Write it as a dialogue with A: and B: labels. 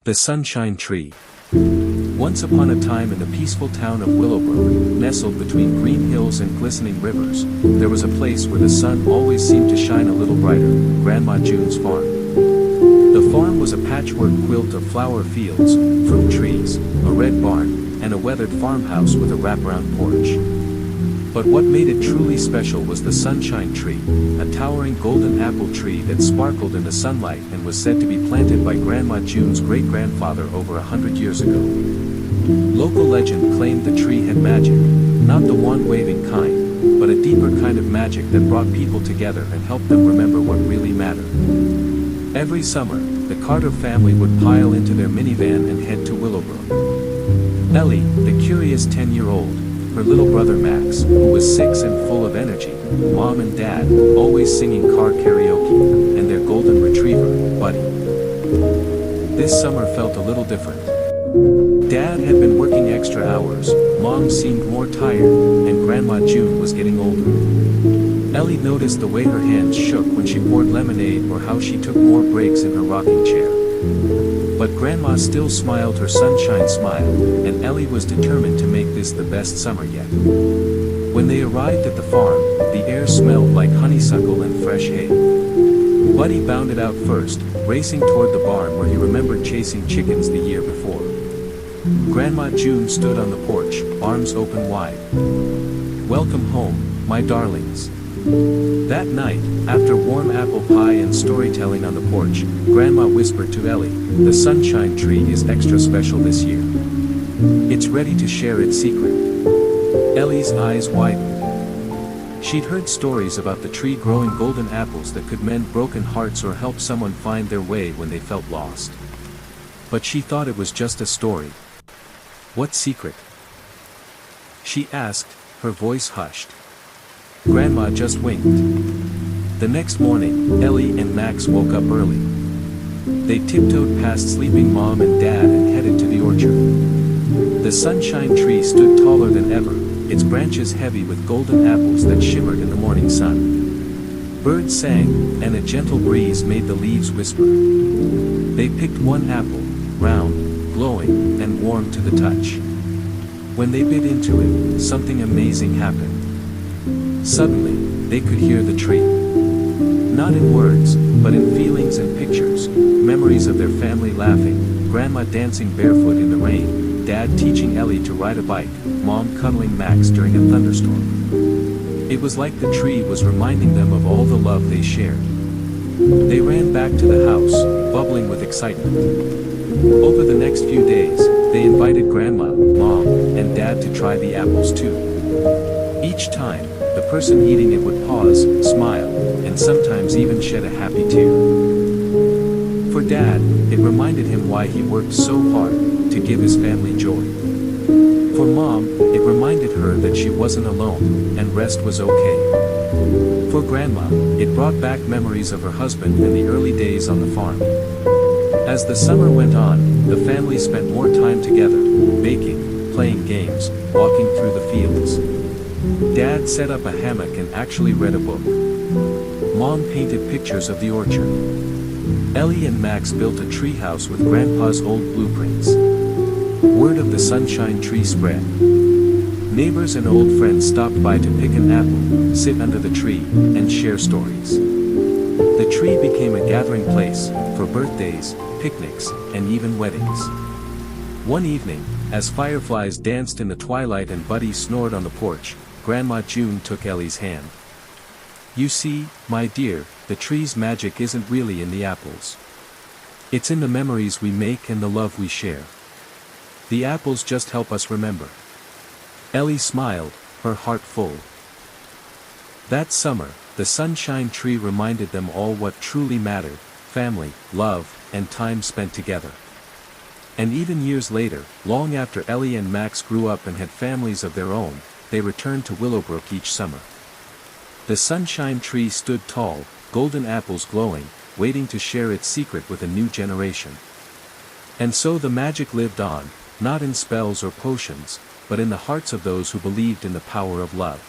A: The Sunshine Tree. Once upon a time in the peaceful town of Willowbrook, nestled between green hills and glistening rivers, there was a place where the sun always seemed to shine a little brighter, Grandma June's farm. The farm was a patchwork quilt of flower fields, fruit trees, a red barn, and a weathered farmhouse with a wraparound porch. But what made it truly special was the Sunshine Tree, a towering golden apple tree that sparkled in the sunlight and was said to be planted by Grandma June's great-grandfather over 100 years ago. Local legend claimed the tree had magic, not the wand-waving kind, but a deeper kind of magic that brought people together and helped them remember what really mattered. Every summer, the Carter family would pile into their minivan and head to Willowbrook. Ellie, the curious 10-year-old, her little brother Max, who was 6 and full of energy, Mom and Dad, always singing car karaoke, and their golden retriever, Buddy. This summer felt a little different. Dad had been working extra hours, Mom seemed more tired, and Grandma June was getting older. Ellie noticed the way her hands shook when she poured lemonade or how she took more breaks in her rocking chair. But Grandma still smiled her sunshine smile, and Ellie was determined to make this the best summer yet. When they arrived at the farm, the air smelled like honeysuckle and fresh hay. Buddy bounded out first, racing toward the barn where he remembered chasing chickens the year before. Grandma June stood on the porch, arms open wide. "Welcome home, my darlings." That night, after warm apple pie and storytelling on the porch, Grandma whispered to Ellie, "The Sunshine Tree is extra special this year. It's ready to share its secret." Ellie's eyes widened. She'd heard stories about the tree growing golden apples that could mend broken hearts or help someone find their way when they felt lost. But she thought it was just a story. "What secret?" she asked, her voice hushed. Grandma just winked. The next morning, Ellie and Max woke up early. They tiptoed past sleeping Mom and Dad and headed to the orchard. The Sunshine Tree stood taller than ever, its branches heavy with golden apples that shimmered in the morning sun. Birds sang, and a gentle breeze made the leaves whisper. They picked one apple, round, glowing, and warm to the touch. When they bit into it, something amazing happened. Suddenly, they could hear the tree. Not in words, but in feelings and pictures, memories of their family laughing, Grandma dancing barefoot in the rain, Dad teaching Ellie to ride a bike, Mom cuddling Max during a thunderstorm. It was like the tree was reminding them of all the love they shared. They ran back to the house, bubbling with excitement. Over the next few days, they invited Grandma, Mom, and Dad to try the apples too. Each time, the person eating it would pause, smile, and sometimes even shed a happy tear. For Dad, it reminded him why he worked so hard, to give his family joy. For Mom, it reminded her that she wasn't alone, and rest was okay. For Grandma, it brought back memories of her husband and the early days on the farm. As the summer went on, the family spent more time together, baking, playing games, walking through the fields. Dad set up a hammock and actually read a book. Mom painted pictures of the orchard. Ellie and Max built a treehouse with Grandpa's old blueprints. Word of the Sunshine Tree spread. Neighbors and old friends stopped by to pick an apple, sit under the tree, and share stories. The tree became a gathering place, for birthdays, picnics, and even weddings. One evening, as fireflies danced in the twilight and Buddy snored on the porch, Grandma June took Ellie's hand. "You see, my dear, the tree's magic isn't really in the apples. It's in the memories we make and the love we share. The apples just help us remember." Ellie smiled, her heart full. That summer, the Sunshine Tree reminded them all what truly mattered: family, love, and time spent together. And even years later, long after Ellie and Max grew up and had families of their own, they returned to Willowbrook each summer. The Sunshine Tree stood tall, golden apples glowing, waiting to share its secret with a new generation. And so the magic lived on, not in spells or potions, but in the hearts of those who believed in the power of love.